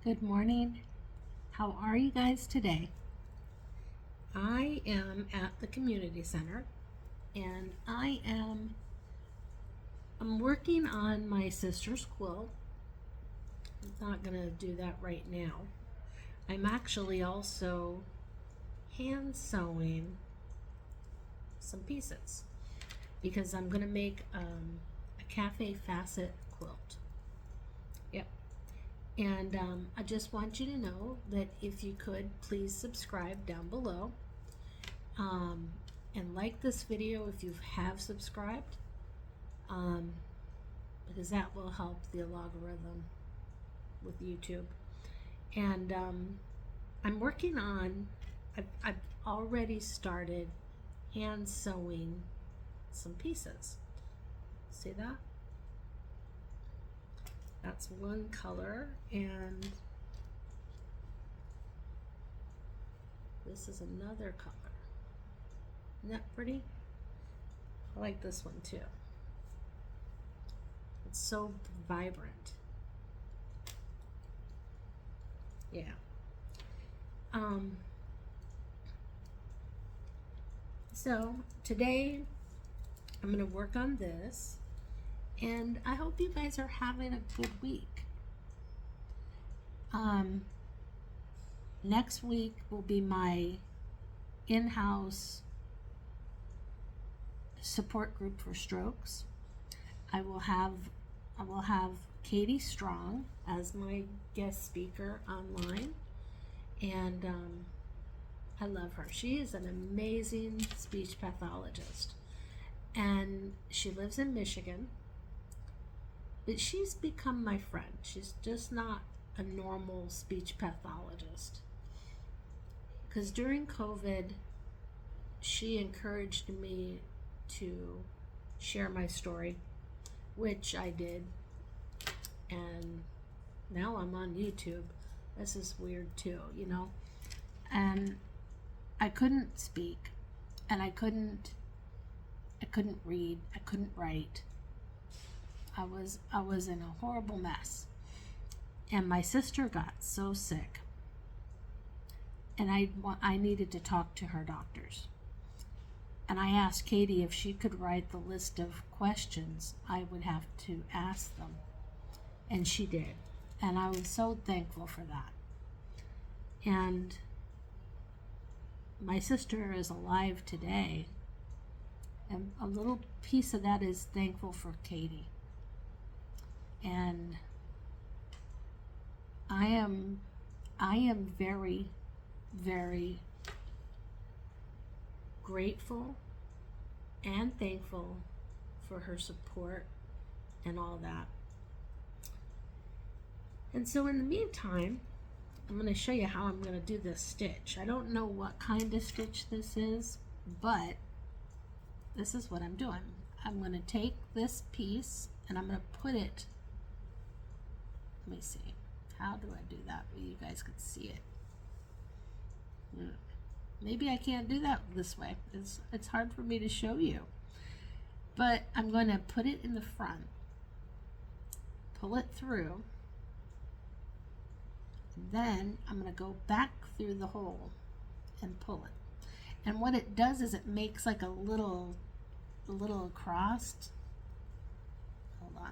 Good morning. How are you guys today? I am at the community center and I'm working on my sister's quilt. I'm not going to do that right now. I'm actually also hand sewing some pieces because I'm going to make a cafe facet quilt. Yep. And I just want you to know that if you could, please subscribe down below. And like this video if you have subscribed, because that will help the algorithm with YouTube. And I'm working on, I've already started hand sewing some pieces. See that? That's one color, and this is another color. Isn't that pretty? I like this one too. It's so vibrant. Yeah. So today I'm going to work on this, and I hope you guys are having a good week. Next week will be my in-house support group for strokes. I will have Katie Strong as my guest speaker online, and I love her. She is an amazing speech pathologist, and she lives in Michigan, but she's become my friend. She's just not a normal speech pathologist, because during COVID she encouraged me to share my story, which I did, and now I'm on YouTube. This is weird too, you know. And I couldn't speak, and I couldn't read, I couldn't write. I was in a horrible mess, and my sister got so sick, and I needed to talk to her doctors. And I asked Katie if she could write the list of questions I would have to ask them. And she did. And I was so thankful for that. And my sister is alive today. And a little piece of that is thankful for Katie. And I am very, very grateful and thankful for her support and all that. And so in the meantime, I'm going to show you how I'm going to do this stitch. I don't know what kind of stitch this is, but this is what I'm doing. I'm going to take this piece and I'm going to put it, let me see, how do I do that where you guys can see it? Maybe I can't do that this way. It's hard for me to show you. But I'm going to put it in the front, pull it through, and then I'm going to go back through the hole and pull it. And what it does is it makes like a little cross. Hold on.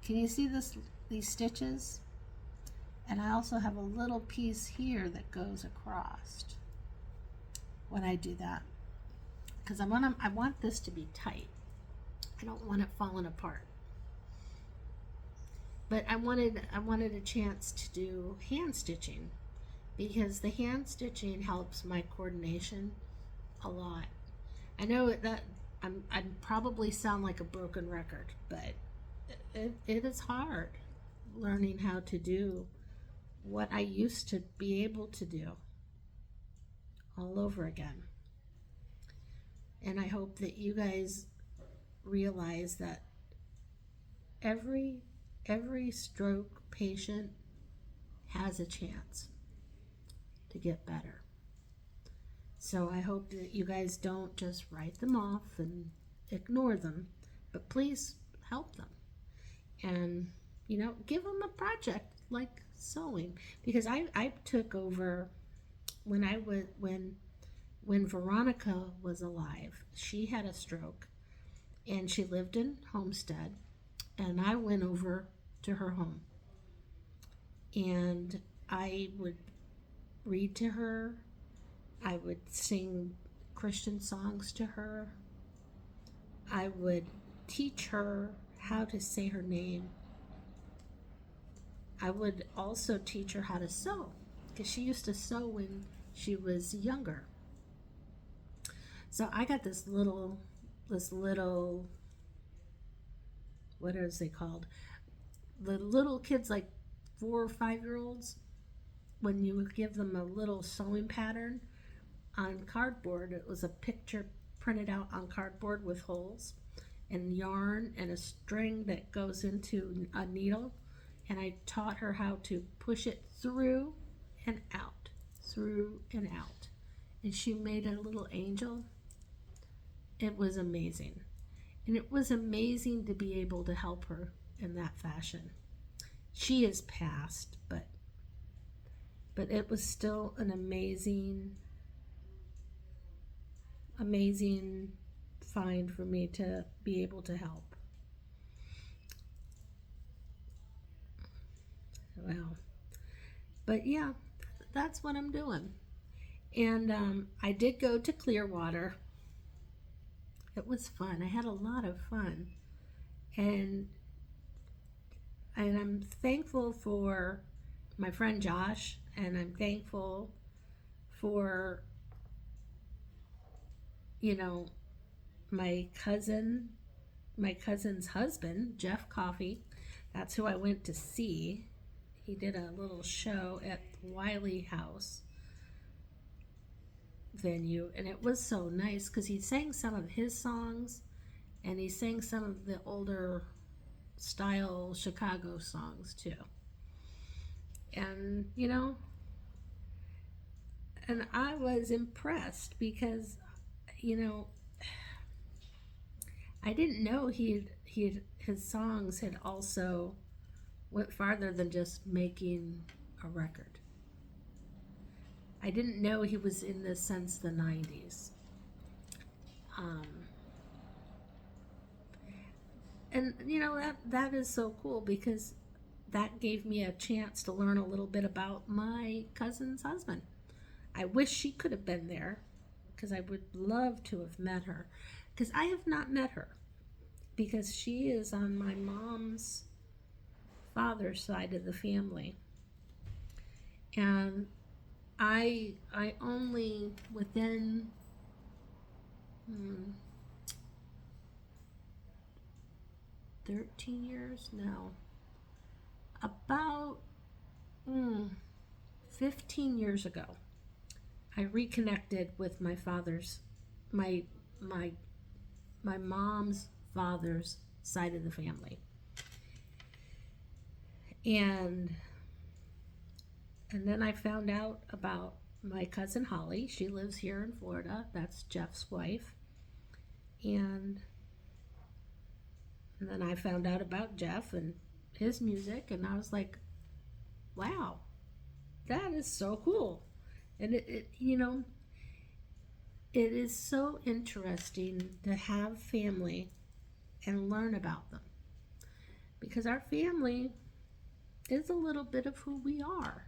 Can you see these stitches? And I also have a little piece here that goes across when I do that, because I want this to be tight. I don't want it falling apart. But I wanted a chance to do hand stitching, because the hand stitching helps my coordination a lot. I know that I probably sound like a broken record, but it is hard learning how to do what I used to be able to do all over again. And I hope that you guys realize that every stroke patient has a chance to get better. So I hope that you guys don't just write them off and ignore them, but please help them. And, you know, give them a project like sewing, because I took over when I was when Veronica was alive. She had a stroke, and she lived in Homestead, and I went over to her home, and I would read to her. I would sing Christian songs to her. I would teach her how to say her name. I would also teach her how to sew, because she used to sew when she was younger. So I got this little, what is they called? The little kids, like 4 or 5 year olds, when you would give them a little sewing pattern on cardboard, it was a picture printed out on cardboard with holes and yarn and a string that goes into a needle. And I taught her how to push it through and out, through and out. And she made a little angel. It was amazing. And it was amazing to be able to help her in that fashion. She is past, but it was still an amazing find for me to be able to help. Well, but yeah, that's what I'm doing. And I did go to Clearwater. It was fun. I had a lot of fun. And I'm thankful for my friend Josh, and I'm thankful for, my cousin's husband, Jeff Coffey. That's who I went to see. He did a little show at Wiley House venue, and it was so nice because he sang some of his songs, and he sang some of the older style Chicago songs too. And and I was impressed because I didn't know his songs had also went farther than just making a record. I didn't know he was in this since the 90s. And that is so cool, because that gave me a chance to learn a little bit about my cousin's husband. I wish she could have been there, because I would love to have met her, because I have not met her, because she is on my mom's father's side of the family. And I only within 13 years now, about 15 years ago, I reconnected with my mom's father's side of the family. And then I found out about my cousin Holly. She lives here in Florida. That's Jeff's wife. And then I found out about Jeff and his music, and I was like, wow, that is so cool. And it is so interesting to have family and learn about them, because our family is a little bit of who we are.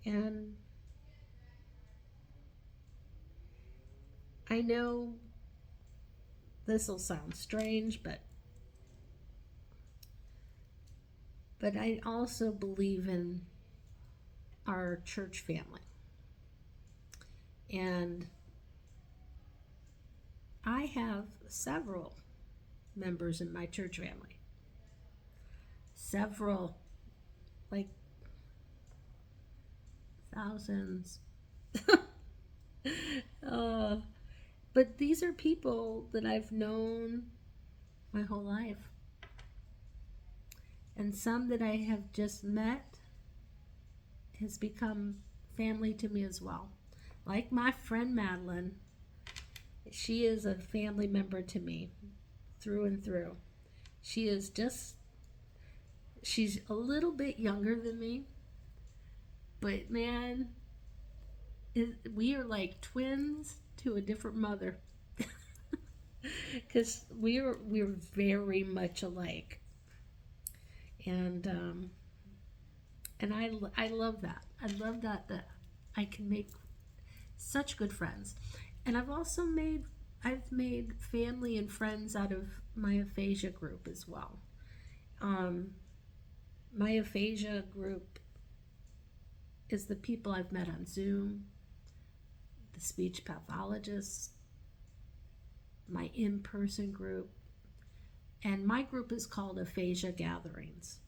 And I know this will sound strange, but I also believe in our church family. And I have several members in my church family. Several, like thousands. But these are people that I've known my whole life. And some that I have just met has become family to me as well. Like my friend Madeline, she is a family member to me through and through. She she's a little bit younger than me, but man, we are like twins to a different mother. Because we're very much alike, and I love that. I love that I can make such good friends, and I've made family and friends out of my aphasia group as well. Um, my aphasia group is the people I've met on Zoom, the speech pathologists, my in-person group, and my group is called Aphasia Gatherings.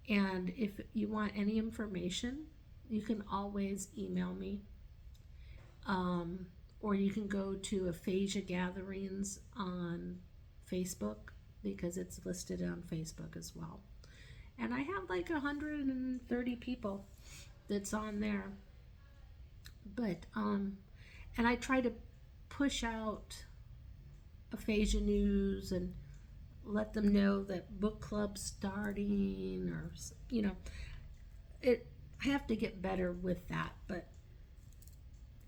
And if you want any information, you can always email me, or you can go to Aphasia Gatherings on Facebook, because it's listed on Facebook as well. And I have like 130 people that's on there. But and I try to push out aphasia news and let them know that book club's starting, or I have to get better with that, but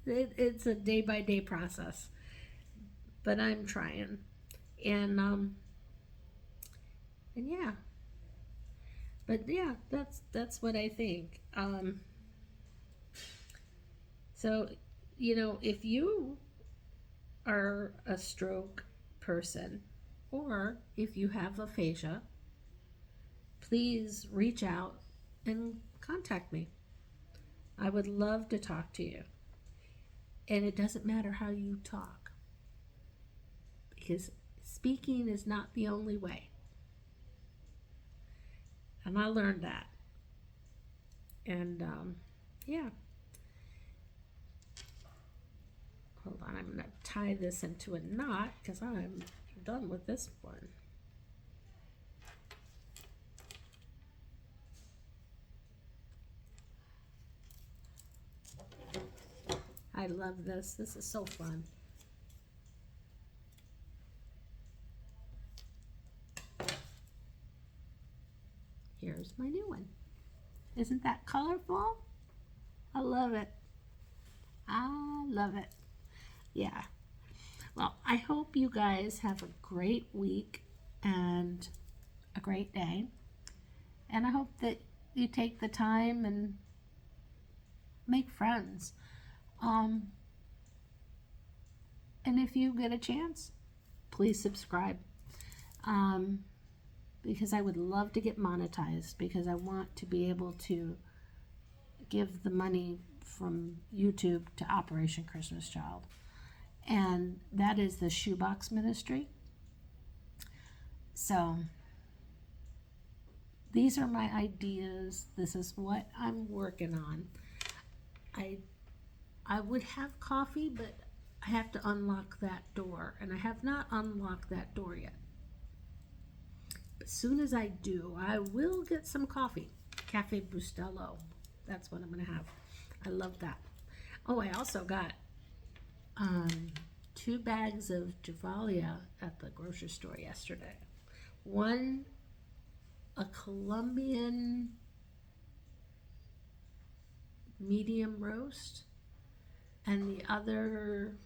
it's a day by day process, but I'm trying. And yeah, but yeah, that's what I think. So if you are a stroke person, or if you have aphasia, please reach out and contact me. I would love to talk to you. And it doesn't matter how you talk, because speaking is not the only way. And I learned that. And yeah. Hold on, I'm going to tie this into a knot because I'm done with this one. I love this. This is so fun. Here's my new one. Isn't that colorful? I love it. I love it. Yeah. Well, I hope you guys have a great week and a great day. And I hope that you take the time and make friends. And if you get a chance, please subscribe. Because I would love to get monetized, because I want to be able to give the money from YouTube to Operation Christmas Child. And that is the Shoebox Ministry. So these are my ideas. This is what I'm working on. I would have coffee, but I have to unlock that door, and I have not unlocked that door yet. As soon as I do, I will get some coffee. Cafe Bustelo. That's what I'm going to have. I love that. Oh, I also got 2 bags of Javalia at the grocery store yesterday. One, a Colombian medium roast, and the other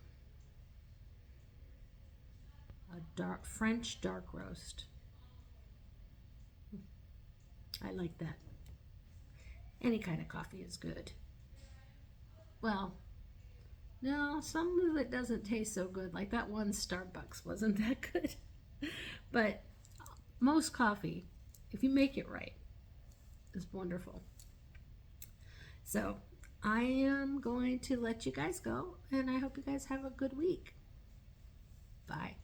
a French dark roast. I like that. Any kind of coffee is good. Well, no, some of it doesn't taste so good. Like that one Starbucks wasn't that good. But most coffee, if you make it right, is wonderful. So I am going to let you guys go, and I hope you guys have a good week. Bye.